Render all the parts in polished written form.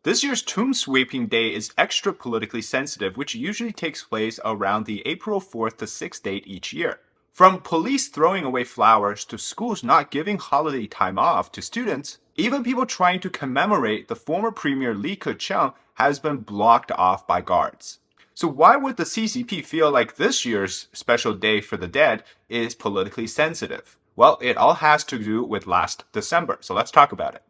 This year's tombsweeping day is extra politically sensitive, which usually takes place around the April 4th to 6th date each year. From police throwing away flowers to schools not giving holiday time off to students, even people trying to commemorate the former premier Li Keqiang has been blocked off by guards. So why would the CCP feel like this year's special day for the dead is politically sensitive? Well, it all has to do with last December, so let's talk about it.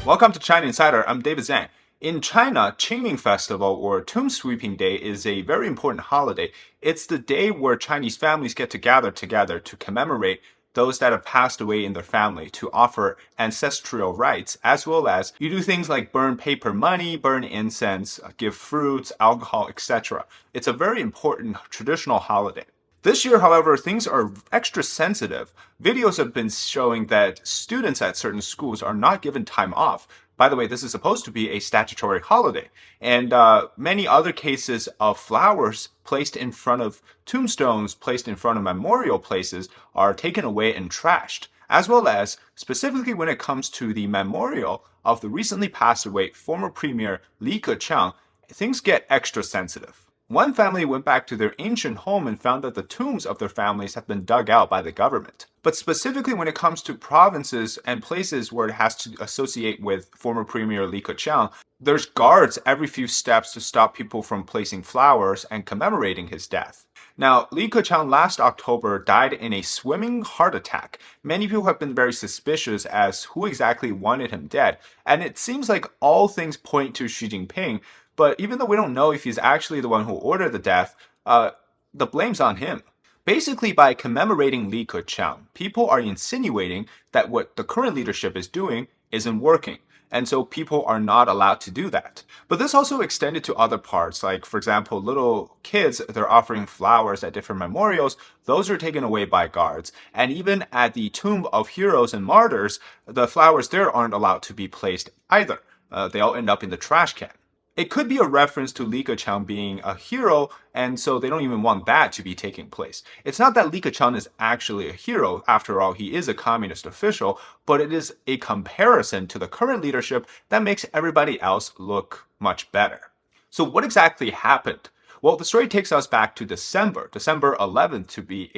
Welcome to China Insider, I'm David Zhang. In China, Qingming Festival or Tomb Sweeping Day is a very important holiday. It's the day where Chinese families get together to commemorate those that have passed away in their family, to offer ancestral rites, as well as you do things like burn paper money, burn incense, give fruits, alcohol, etc. It's a very important traditional holiday. This year, however, things are extra sensitive. Videos have been showing that students at certain schools are not given time off. By the way, this is supposed to be a statutory holiday. And many other cases of flowers placed in front of tombstones, placed in front of memorial places, are taken away and trashed. As well as, specifically when it comes to the memorial of the recently passed away former premier Li Keqiang, things get extra sensitive. One family went back to their ancient home and found that the tombs of their families have been dug out by the government. But specifically when it comes to provinces and places where it has to associate with former Premier Li Keqiang, there's guards every few steps to stop people from placing flowers and commemorating his death. Now, Li Keqiang last October died in a swimming heart attack. Many people have been very suspicious as who exactly wanted him dead, and it seems like all things point to Xi Jinping. But even though we don't know if he's actually the one who ordered the death, the blame's on him. Basically, by commemorating Li Keqiang, people are insinuating that what the current leadership is doing isn't working. And so people are not allowed to do that. But this also extended to other parts, like, for example, little kids, they're offering flowers at different memorials. Those are taken away by guards. And even at the tomb of heroes and martyrs, the flowers there aren't allowed to be placed either. They all end up in the trash can. It could be a reference to Li Keqiang being a hero, and so they don't even want that to be taking place. It's not that Li Keqiang is actually a hero. After all, he is a communist official, but it is a comparison to the current leadership that makes everybody else look much better. So what exactly happened? Well, the story takes us back to December 11th to be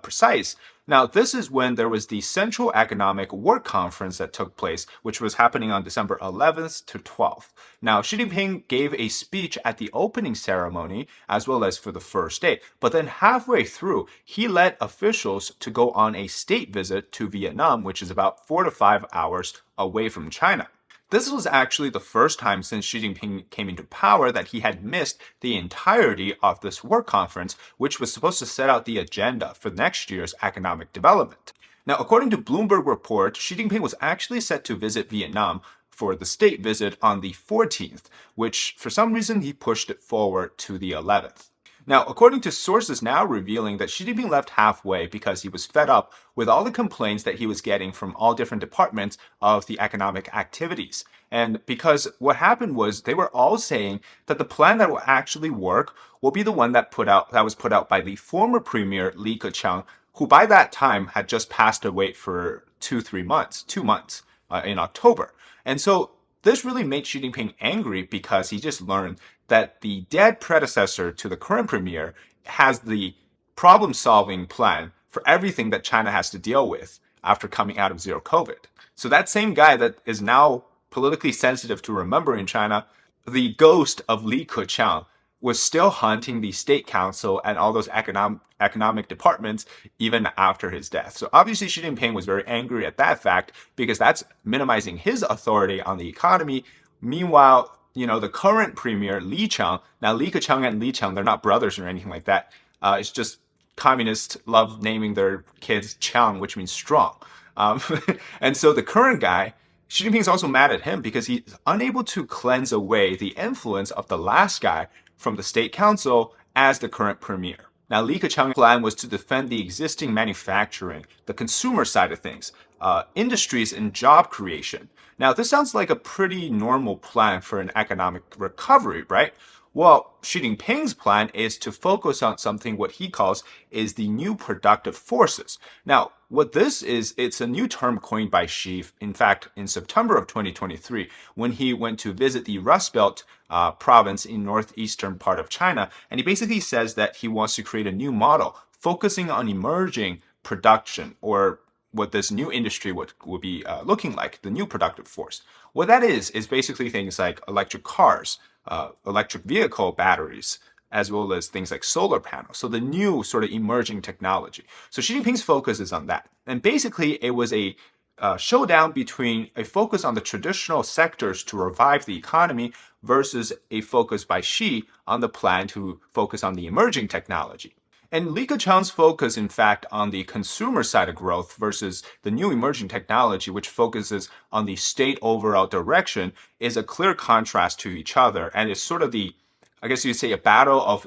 precise. Now, this is when there was the Central Economic Work Conference that took place, which was happening on December 11th to 12th. Now, Xi Jinping gave a speech at the opening ceremony, as well as for the first day. But then halfway through, he led officials to go on a state visit to Vietnam, which is about 4 to 5 hours away from China. This was actually the first time since Xi Jinping came into power that he had missed the entirety of this work conference, which was supposed to set out the agenda for next year's economic development. Now, according to Bloomberg report, Xi Jinping was actually set to visit Vietnam for the state visit on the 14th, which for some reason he pushed it forward to the 11th. Now, according to sources now revealing that Xi Jinping left halfway because he was fed up with all the complaints that he was getting from all different departments of the economic activities. And because what happened was they were all saying that the plan that will actually work will be the one that was put out by the former premier Li Keqiang, who by that time had just passed away for 2 months in October. And so this really made Xi Jinping angry because he just learned that the dead predecessor to the current premier has the problem-solving plan for everything that China has to deal with after coming out of zero COVID. So that same guy that is now politically sensitive to remember in China, the ghost of Li Keqiang, was still haunting the state council and all those economic departments even after his death. So obviously Xi Jinping was very angry at that fact because that's minimizing his authority on the economy. Meanwhile, the current premier, Li Qiang, now Li Keqiang and Li Qiang, they're not brothers or anything like that. It's just communists love naming their kids Qiang, which means strong. And so the current guy, Xi Jinping is also mad at him because he's unable to cleanse away the influence of the last guy from the state council as the current premier. Now, Li Keqiang's plan was to defend the existing manufacturing, the consumer side of things, industries and job creation. Now, this sounds like a pretty normal plan for an economic recovery, right? Well, Xi Jinping's plan is to focus on something what he calls is the new productive forces. Now, what this is, it's a new term coined by Xi, in fact, in September of 2023, when he went to visit the Rust Belt province in northeastern part of China. And he basically says that he wants to create a new model focusing on emerging production, or what this new industry would be looking like, the new productive force. What that is basically things like electric cars, electric vehicle batteries, as well as things like solar panels. So the new sort of emerging technology. So Xi Jinping's focus is on that. And basically, it was a showdown between a focus on the traditional sectors to revive the economy versus a focus by Xi on the plan to focus on the emerging technology. And Li Keqiang's focus, in fact, on the consumer side of growth versus the new emerging technology, which focuses on the state overall direction, is a clear contrast to each other. And it's sort of the, I guess you'd say, a battle of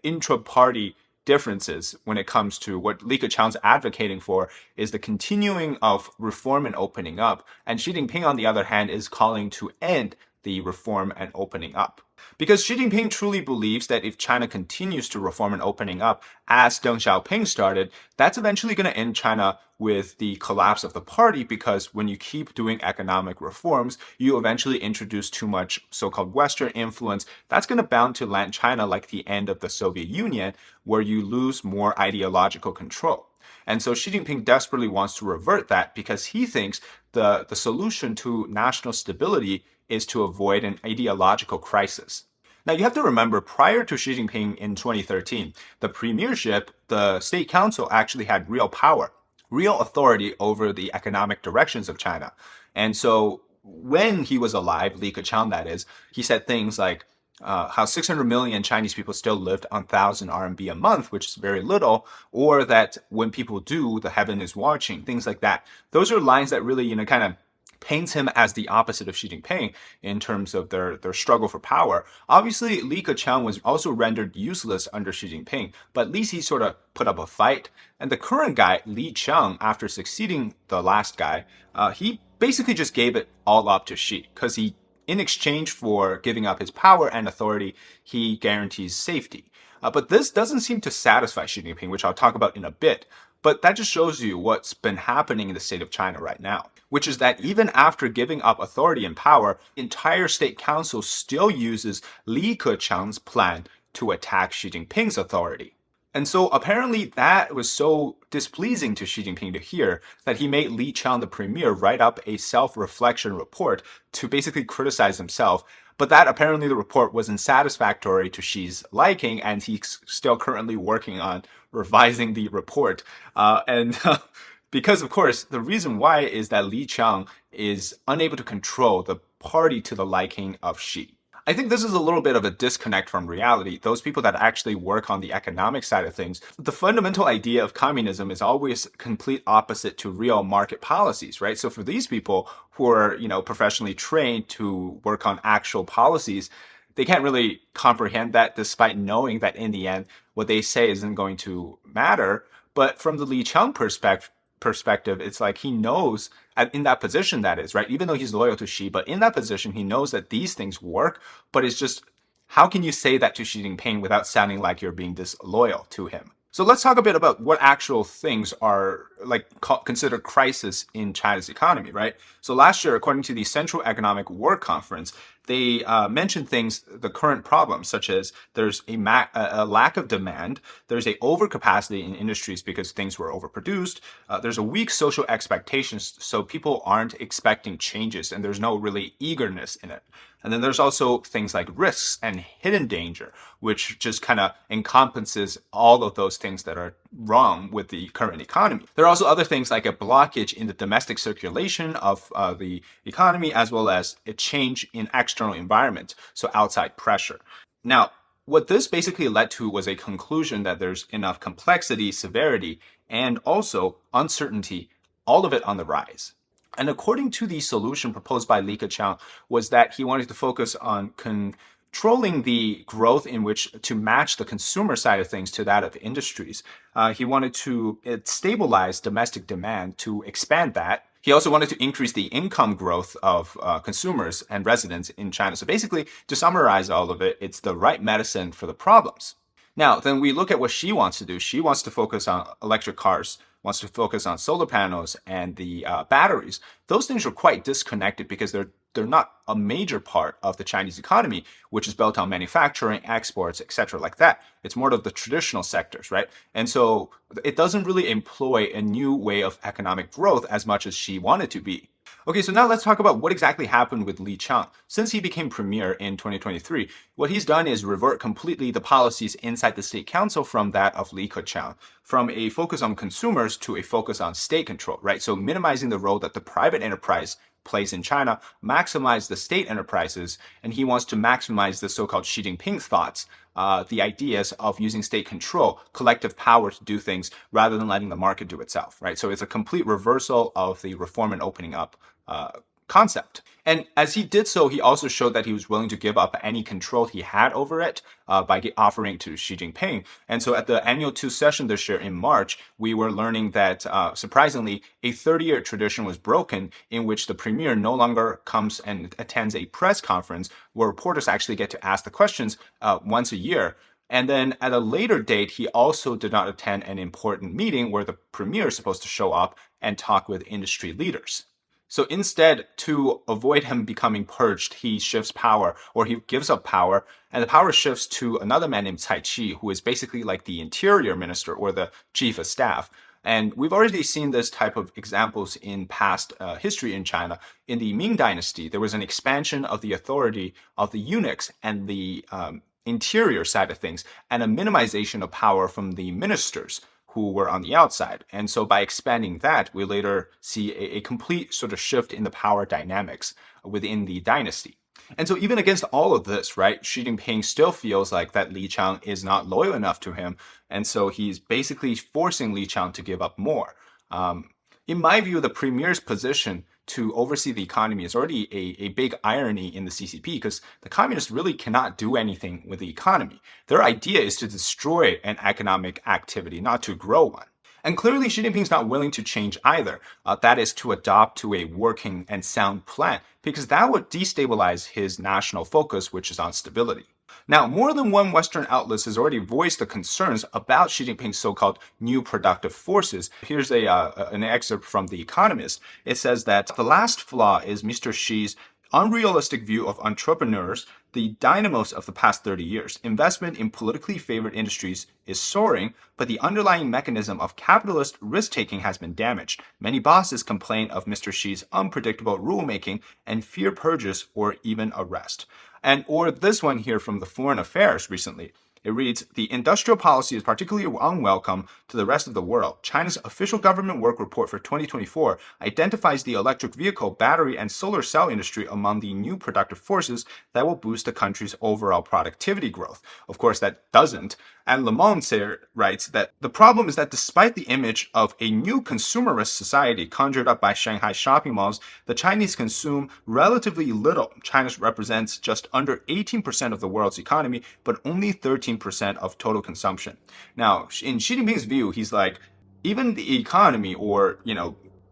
intra-party differences when it comes to what Li Keqiang's advocating for is the continuing of reform and opening up. And Xi Jinping, on the other hand, is calling to end the reform and opening up. Because Xi Jinping truly believes that if China continues to reform and opening up, as Deng Xiaoping started, that's eventually going to end China with the collapse of the party, because when you keep doing economic reforms, you eventually introduce too much so-called Western influence. That's going to bound to land China like the end of the Soviet Union, where you lose more ideological control. And so Xi Jinping desperately wants to revert that because he thinks the solution to national stability is to avoid an ideological crisis. Now, you have to remember, prior to Xi Jinping in 2013, the premiership, the state council actually had real power, real authority over the economic directions of China. And so when he was alive, Li Keqiang that is, he said things like how 600 million Chinese people still lived on 1,000 RMB a month, which is very little, or that when people do, the heaven is watching, things like that. Those are lines that really, kind of paints him as the opposite of Xi Jinping in terms of their struggle for power. Obviously, Li Keqiang was also rendered useless under Xi Jinping, but at least he sort of put up a fight. And the current guy, Li Qiang, after succeeding the last guy, he basically just gave it all up to Xi, because in exchange for giving up his power and authority, he guarantees safety. But this doesn't seem to satisfy Xi Jinping, which I'll talk about in a bit. But that just shows you what's been happening in the state of China right now, which is that even after giving up authority and power, the entire state council still uses Li Keqiang's plan to attack Xi Jinping's authority. And so apparently that was so displeasing to Xi Jinping to hear that he made Li Qiang, the premier, write up a self-reflection report to basically criticize himself. But that apparently the report wasn't satisfactory to Xi's liking, and he's still currently working on revising the report. Because, of course, the reason why is that Li Qiang is unable to control the party to the liking of Xi. I think this is a little bit of a disconnect from reality. Those people that actually work on the economic side of things, the fundamental idea of communism is always complete opposite to real market policies, right? So for these people who are, professionally trained to work on actual policies, they can't really comprehend that, despite knowing that in the end, what they say isn't going to matter. But from the Li Qiang perspective, it's like he knows in that position, that is, right? Even though he's loyal to Xi, but in that position, he knows that these things work. But it's just, how can you say that to Xi Jinping without sounding like you're being disloyal to him? So let's talk a bit about what actual things are considered crisis in China's economy, right? So last year, according to the Central Economic Work Conference, they mentioned things, the current problems, such as there's a lack of demand, there's a overcapacity in industries because things were overproduced, there's a weak social expectations, so people aren't expecting changes, and there's no really eagerness in it. And then there's also things like risks and hidden danger, which just kind of encompasses all of those things that are wrong with the current economy. There are also other things like a blockage in the domestic circulation of the economy, as well as a change in external environment, so outside pressure. Now, what this basically led to was a conclusion that there's enough complexity, severity, and also uncertainty, all of it on the rise. And according to the solution proposed by Li Keqiang, was that he wanted to focus on controlling the growth in which to match the consumer side of things to that of industries. He wanted to stabilize domestic demand to expand that. He also wanted to increase the income growth of consumers and residents in China. So basically, to summarize all of it, it's the right medicine for the problems. Now, then we look at what she wants to do. She wants to focus on electric cars, wants to focus on solar panels and the batteries. Those things are quite disconnected because they're not a major part of the Chinese economy, which is built on manufacturing, exports, etc., like that. It's more of the traditional sectors, right? And so it doesn't really employ a new way of economic growth as much as she wanted to be. Okay, so now let's talk about what exactly happened with Li Qiang. Since he became premier in 2023, what he's done is revert completely the policies inside the state council from that of Li Keqiang, from a focus on consumers to a focus on state control, right? So minimizing the role that the private enterprise plays in China, maximize the state enterprises, and he wants to maximize the so-called Xi Jinping thoughts, the ideas of using state control, collective power to do things rather than letting the market do itself, right? So it's a complete reversal of the reform and opening up concept. And as he did so, he also showed that he was willing to give up any control he had over it by offering to Xi Jinping. And so at the annual 2 session this year in March, we were learning that, surprisingly, a 30-year tradition was broken in which the premier no longer comes and attends a press conference where reporters actually get to ask the questions once a year. And then at a later date, he also did not attend an important meeting where the premier is supposed to show up and talk with industry leaders. So instead, to avoid him becoming purged, he shifts power, or he gives up power, and the power shifts to another man named Cai Qi, who is basically like the interior minister or the chief of staff. And we've already seen this type of examples in past history in China. In the Ming Dynasty, there was an expansion of the authority of the eunuchs and the interior side of things, and a minimization of power from the ministers who were on the outside. And so by expanding that, we later see a complete sort of shift in the power dynamics within the dynasty. And so even against all of this, right, Xi Jinping still feels like that Li Qiang is not loyal enough to him. And so he's basically forcing Li Qiang to give up more. In my view, the premier's position to oversee the economy is already a big irony in the CCP because the communists really cannot do anything with the economy. Their idea is to destroy an economic activity, not to grow one. And clearly, Xi Jinping's not willing to change either. That is to adopt to a working and sound plan, because that would destabilize his national focus, which is on stability. Now, more than one Western outlet has already voiced the concerns about Xi Jinping's so-called new productive forces. Here's an excerpt from The Economist. It says that the last flaw is Mr. Xi's unrealistic view of entrepreneurs, the dynamos of the past 30 years. Investment in politically favored industries is soaring, but the underlying mechanism of capitalist risk-taking has been damaged. Many bosses complain of Mr. Xi's unpredictable rulemaking and fear purges or even arrest. Or this one here from the Foreign Affairs recently. It reads, the industrial policy is particularly unwelcome to the rest of the world. China's official government work report for 2024 identifies the electric vehicle, battery, and solar cell industry among the new productive forces that will boost the country's overall productivity growth. Of course, that doesn't. And Le Monde writes that the problem is that despite the image of a new consumerist society conjured up by Shanghai shopping malls, the Chinese consume relatively little. China represents just under 18% of the world's economy, but only 13% of total consumption. Now, in Xi Jinping's view, he's like, even the economy or,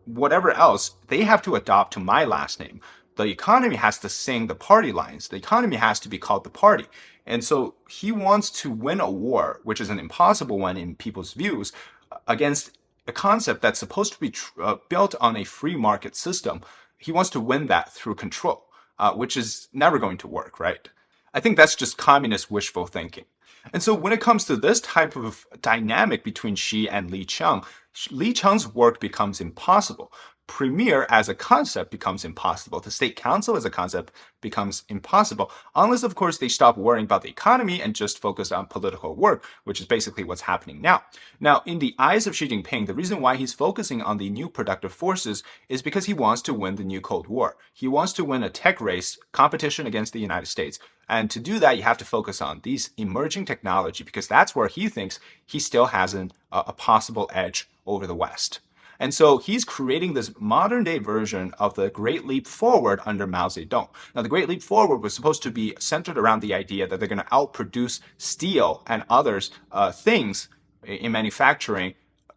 whatever else, they have to adopt to my last name. The economy has to sing the party lines. The economy has to be called the party. And so he wants to win a war, which is an impossible one in people's views, against a concept that's supposed to be built on a free market system. He wants to win that through control, which is never going to work, right? I think that's just communist wishful thinking. And so when it comes to this type of dynamic between Xi and Li Qiang's work becomes impossible. Premier as a concept becomes impossible. The state council as a concept becomes impossible, unless, of course, they stop worrying about the economy and just focus on political work, which is basically what's happening now. Now, in the eyes of Xi Jinping, the reason why he's focusing on the new productive forces is because he wants to win the new Cold War. He wants to win a tech race competition against the United States. And to do that, you have to focus on these emerging technology because that's where he thinks he still has a possible edge over the West. And so he's creating this modern day version of the Great Leap Forward under Mao Zedong. Now, the Great Leap Forward was supposed to be centered around the idea that they're going to outproduce steel and others things in manufacturing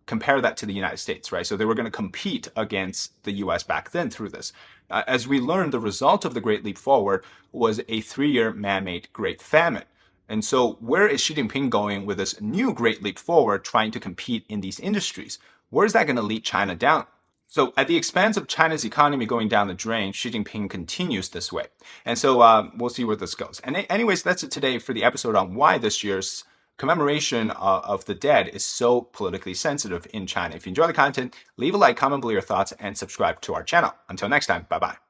compare that to the United States, right? So they were going to compete against the US back then through this. As we learned, the result of the Great Leap Forward was a 3-year man-made Great Famine. And so where is Xi Jinping going with this new Great Leap Forward, trying to compete in these industries? Where is that going to lead China down? So at the expense of China's economy going down the drain, Xi Jinping continues this way. And so we'll see where this goes. And anyways, that's it today for the episode on why this year's commemoration of the dead is so politically sensitive in China. If you enjoy the content, leave a like, comment below your thoughts, and subscribe to our channel. Until next time, bye-bye.